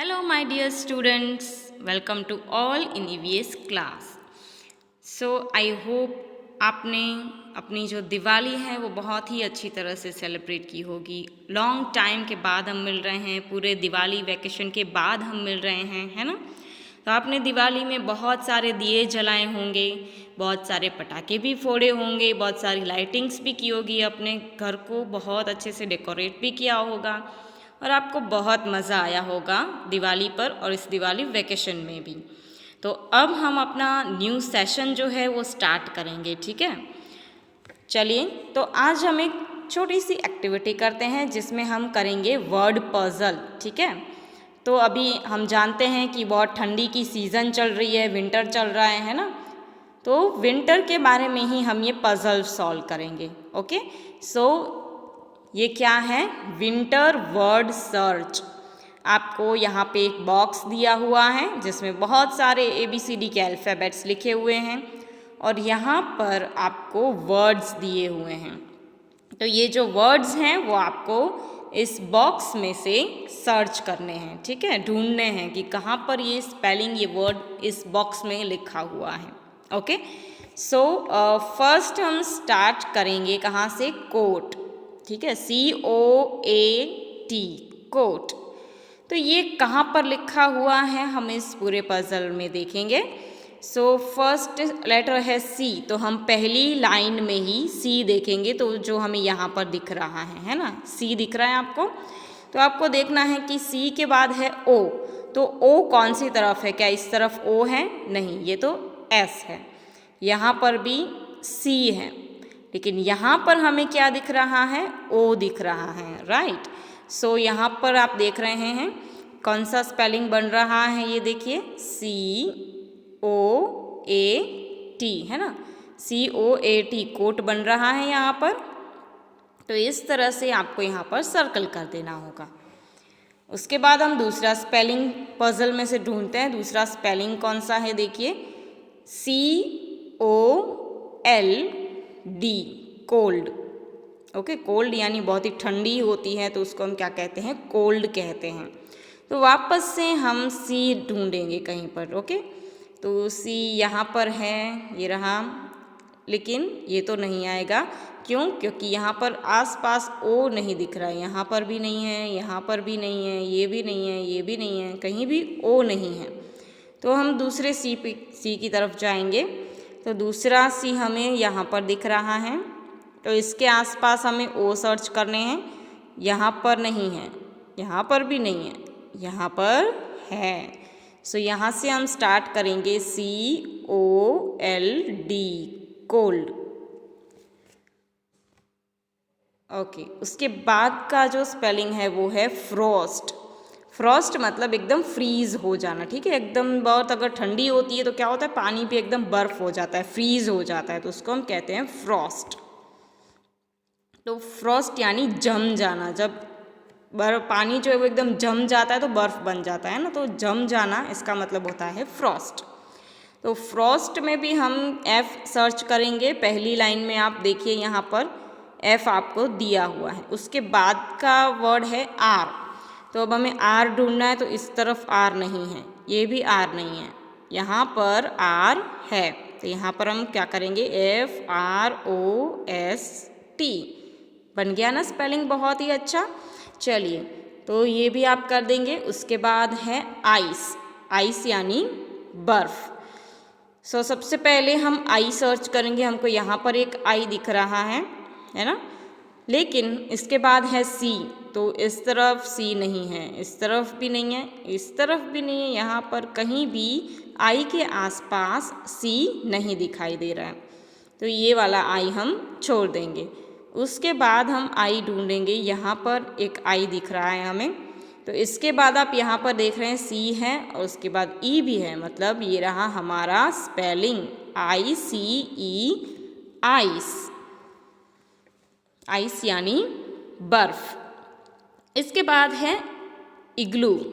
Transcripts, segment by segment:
Hello, my dear students. Welcome to all in EVS class. I hope आपने अपनी जो दिवाली है वो बहुत ही अच्छी तरह से सेलिब्रेट की होगी। लॉन्ग टाइम के बाद हम मिल रहे हैं, पूरे दिवाली वैकेशन के बाद हम मिल रहे हैं, है ना। तो आपने दिवाली में बहुत सारे दिए जलाए होंगे, बहुत सारे पटाखे भी फोड़े होंगे, बहुत सारी लाइटिंग्स भी की होगी, अपने घर को बहुत अच्छे से डेकोरेट भी किया होगा और आपको बहुत मज़ा आया होगा दिवाली पर और इस दिवाली वैकेशन में भी। तो अब हम अपना न्यू सेशन जो है वो स्टार्ट करेंगे, ठीक है। चलिए, तो आज हम एक छोटी सी एक्टिविटी करते हैं जिसमें हम करेंगे वर्ड पजल, ठीक है। तो अभी हम जानते हैं कि बहुत ठंडी की सीज़न चल रही है, विंटर चल रहा है ना। तो विंटर के बारे में ही हम ये पजल सॉल्व करेंगे। ओके, सो ये क्या है, विंटर वर्ड सर्च। आपको यहाँ पे एक बॉक्स दिया हुआ है जिसमें बहुत सारे ABCD के अल्फ़ाबेट्स लिखे हुए हैं और यहाँ पर आपको वर्ड्स दिए हुए हैं। तो ये जो वर्ड्स हैं वो आपको इस बॉक्स में से सर्च करने हैं, ठीक है, ढूंढने हैं कि कहाँ पर ये स्पेलिंग, ये वर्ड इस बॉक्स में लिखा हुआ है। ओके, सो फर्स्ट हम स्टार्ट करेंगे कहाँ से, कोट, ठीक है, COAT, कोट। तो ये कहाँ पर लिखा हुआ है हम इस पूरे पजल में देखेंगे। सो फर्स्ट लेटर है C, तो हम पहली लाइन में ही C देखेंगे, तो जो हमें यहाँ पर दिख रहा है ना, C दिख रहा है आपको। तो आपको देखना है कि C के बाद है O, तो O कौन सी तरफ है, क्या इस तरफ O है, नहीं, ये तो S है। यहाँ पर भी C है, लेकिन यहाँ पर हमें क्या दिख रहा है, O दिख रहा है, राइट। सो यहाँ पर आप देख रहे हैं कौन सा स्पेलिंग बन रहा है, ये देखिए COAT, है ना, COAT, कोट बन रहा है यहाँ पर। तो इस तरह से आपको यहाँ पर सर्कल कर देना होगा। उसके बाद हम दूसरा स्पेलिंग पजल में से ढूंढते हैं। दूसरा स्पेलिंग कौन सा है, देखिए COLD, कोल्ड। ओके, कोल्ड यानी बहुत ही ठंडी होती है, तो उसको हम क्या कहते हैं, कोल्ड कहते हैं। तो वापस से हम C ढूंढेंगे कहीं पर। ओके, तो C यहाँ पर है, ये रहा, लेकिन ये तो नहीं आएगा। क्यों, क्योंकि यहाँ पर आसपास O नहीं दिख रहा है, यहाँ पर भी नहीं है, यहाँ पर भी नहीं है, ये भी नहीं है, ये भी नहीं है, कहीं भी O नहीं है। तो हम दूसरे C की तरफ जाएंगे। तो दूसरा C हमें यहाँ पर दिख रहा है, तो इसके आसपास हमें O सर्च करने हैं। यहाँ पर नहीं है, यहाँ पर भी नहीं है, यहाँ पर है। सो यहाँ से हम स्टार्ट करेंगे COLD, कोल्ड। ओके, उसके बाद का जो स्पेलिंग है वो है फ्रॉस्ट। फ्रॉस्ट मतलब एकदम फ्रीज हो जाना, ठीक है, एकदम बहुत अगर ठंडी होती है तो क्या होता है, पानी भी एकदम बर्फ हो जाता है, फ्रीज हो जाता है, तो उसको हम कहते हैं फ्रॉस्ट। तो फ्रॉस्ट यानी जम जाना, जब बर्फ, पानी जो है वो एकदम जम जाता है तो बर्फ बन जाता है ना, तो जम जाना इसका मतलब होता है फ्रॉस्ट। तो फ्रॉस्ट में भी हम F सर्च करेंगे। पहली लाइन में आप देखिए यहाँ पर F आपको दिया हुआ है, उसके बाद का वर्ड है R। तो अब हमें R ढूंढना है, तो इस तरफ R नहीं है, ये भी R नहीं है, यहाँ पर R है। तो यहाँ पर हम क्या करेंगे, FROST, बन गया ना स्पेलिंग, बहुत ही अच्छा। चलिए, तो ये भी आप कर देंगे। उसके बाद है आइस, आइस यानी बर्फ। सो सबसे पहले हम आई सर्च करेंगे, हमको यहाँ पर एक आई दिख रहा है ना, लेकिन इसके बाद है C, तो इस तरफ C नहीं है, इस तरफ भी नहीं है, इस तरफ भी नहीं है, यहाँ पर कहीं भी आई के आसपास C नहीं दिखाई दे रहा है, तो ये वाला आई हम छोड़ देंगे। उसके बाद हम आई ढूंढेंगे, यहाँ पर एक आई दिख रहा है हमें, तो इसके बाद आप यहाँ पर देख रहे हैं C है और उसके बाद E भी है, मतलब ये रहा हमारा स्पेलिंग ICE, आइस, आइस यानी बर्फ। इसके बाद है इग्लू।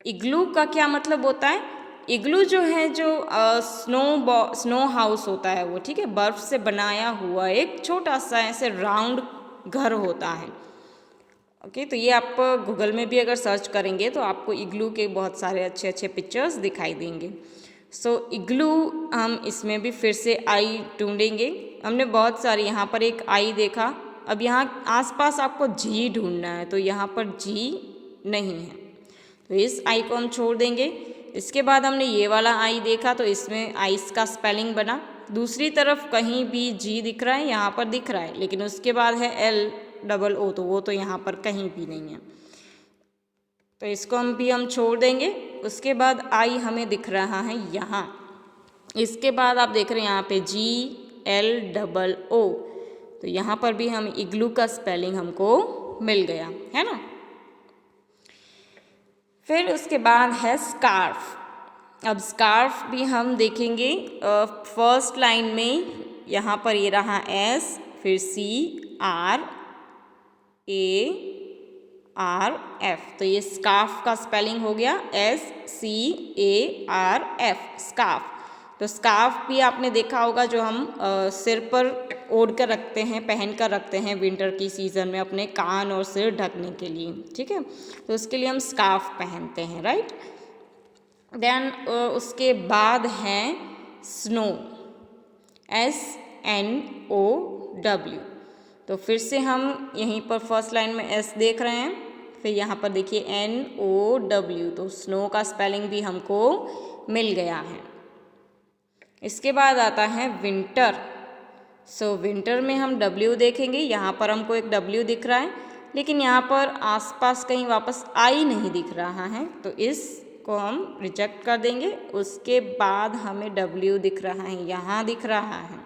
इग्लू का क्या मतलब होता है, इग्लू जो है, जो स्नो हाउस होता है वो, ठीक है, बर्फ से बनाया हुआ एक छोटा सा ऐसे राउंड घर होता है। ओके, तो ये आप गूगल में भी अगर सर्च करेंगे तो आपको इग्लू के बहुत सारे अच्छे अच्छे पिक्चर्स दिखाई देंगे। सो इग्लू हम इसमें भी फिर से आई ढूंढेंगे। हमने बहुत सारी, यहाँ पर एक आई देखा, अब यहाँ आसपास आपको जी ढूंढना है, तो यहाँ पर जी नहीं है, तो इस आई को हम छोड़ देंगे। इसके बाद हमने ये वाला आई देखा, तो इसमें आइस का स्पेलिंग बना। दूसरी तरफ कहीं भी जी दिख रहा है, यहाँ पर दिख रहा है, लेकिन उसके बाद है LOO, तो वो तो यहाँ पर कहीं भी नहीं है, तो इसको हम छोड़ देंगे। उसके बाद आई हमें दिख रहा है यहाँ। इसके बाद आप देख रहे हैं यहाँ पे GLOO, तो यहाँ पर भी हम इग्लू का स्पेलिंग हमको मिल गया है ना। फिर उसके बाद है स्कार्फ। अब स्कार्फ भी हम देखेंगे फर्स्ट लाइन में, यहाँ पर ये रहा S, फिर CRARF, तो ये स्कार्फ का स्पेलिंग हो गया SCARF, स्कार्फ। तो स्कार्फ भी आपने देखा होगा, जो हम सिर पर ओढ़ कर रखते हैं, पहन कर रखते हैं विंटर की सीज़न में अपने कान और सिर ढकने के लिए, ठीक है, तो उसके लिए हम स्कार्फ पहनते हैं, राइट। देन उसके बाद है स्नो, SNOW, तो फिर से हम यहीं पर फर्स्ट लाइन में S देख रहे हैं, फिर यहाँ पर देखिए NOW, तो स्नो का स्पेलिंग भी हमको मिल गया है। इसके बाद आता है विंटर। सो विंटर में हम W देखेंगे, यहाँ पर हमको एक W दिख रहा है, लेकिन यहाँ पर आसपास कहीं वापस I नहीं दिख रहा है, तो इसको हम रिजेक्ट कर देंगे। उसके बाद हमें W दिख रहा है, यहाँ दिख रहा है,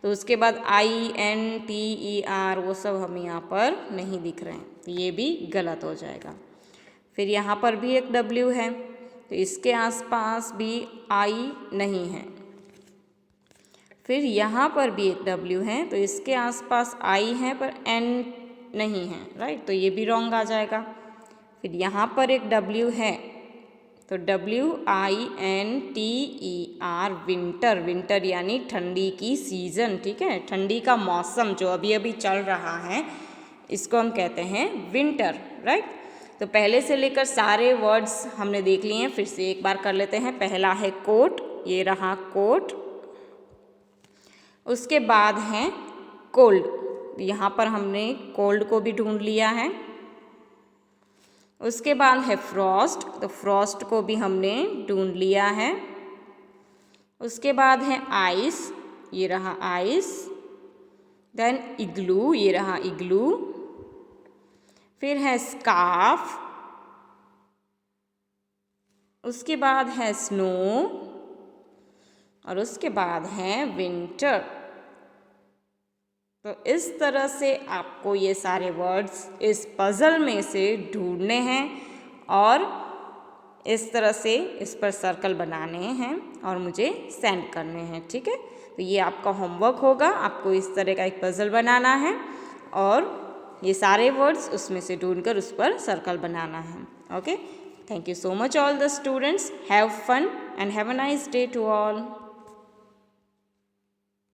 तो उसके बाद INTER वो सब हमें यहाँ पर नहीं दिख रहे हैं, तो ये भी गलत हो जाएगा। फिर यहाँ पर भी एक W है, तो इसके आसपास भी I नहीं है। फिर यहाँ पर भी एक W है, तो इसके आसपास I है पर N नहीं है, राइट, तो ये भी रॉन्ग आ जाएगा। फिर यहाँ पर एक W है, तो WINTER, विंटर, विंटर यानी ठंडी की सीज़न, ठीक है, ठंडी का मौसम जो अभी अभी चल रहा है, इसको हम कहते हैं विंटर, राइट। तो पहले से लेकर सारे वर्ड्स हमने देख लिए हैं, फिर से एक बार कर लेते हैं। पहला है कोट, ये रहा कोट। उसके बाद है कोल्ड, यहाँ पर हमने कोल्ड को भी ढूंढ लिया है। उसके बाद है फ्रॉस्ट, तो फ्रॉस्ट को भी हमने ढूंढ लिया है। उसके बाद है आइस, ये रहा आइस। देन इग्लू, ये रहा इग्लू। फिर है स्कार्फ। उसके बाद है स्नो, और उसके बाद है विंटर। तो इस तरह से आपको ये सारे वर्ड्स इस पज़ल में से ढूंढने हैं और इस तरह से इस पर सर्कल बनाने हैं और मुझे सेंड करने हैं, ठीक है। तो ये आपका होमवर्क होगा, आपको इस तरह का एक पज़ल बनाना है और ये सारे वर्ड्स उसमें से ढूंढकर उस पर सर्कल बनाना है। Okay, thank you so much all the students. Have fun and have a nice day to all.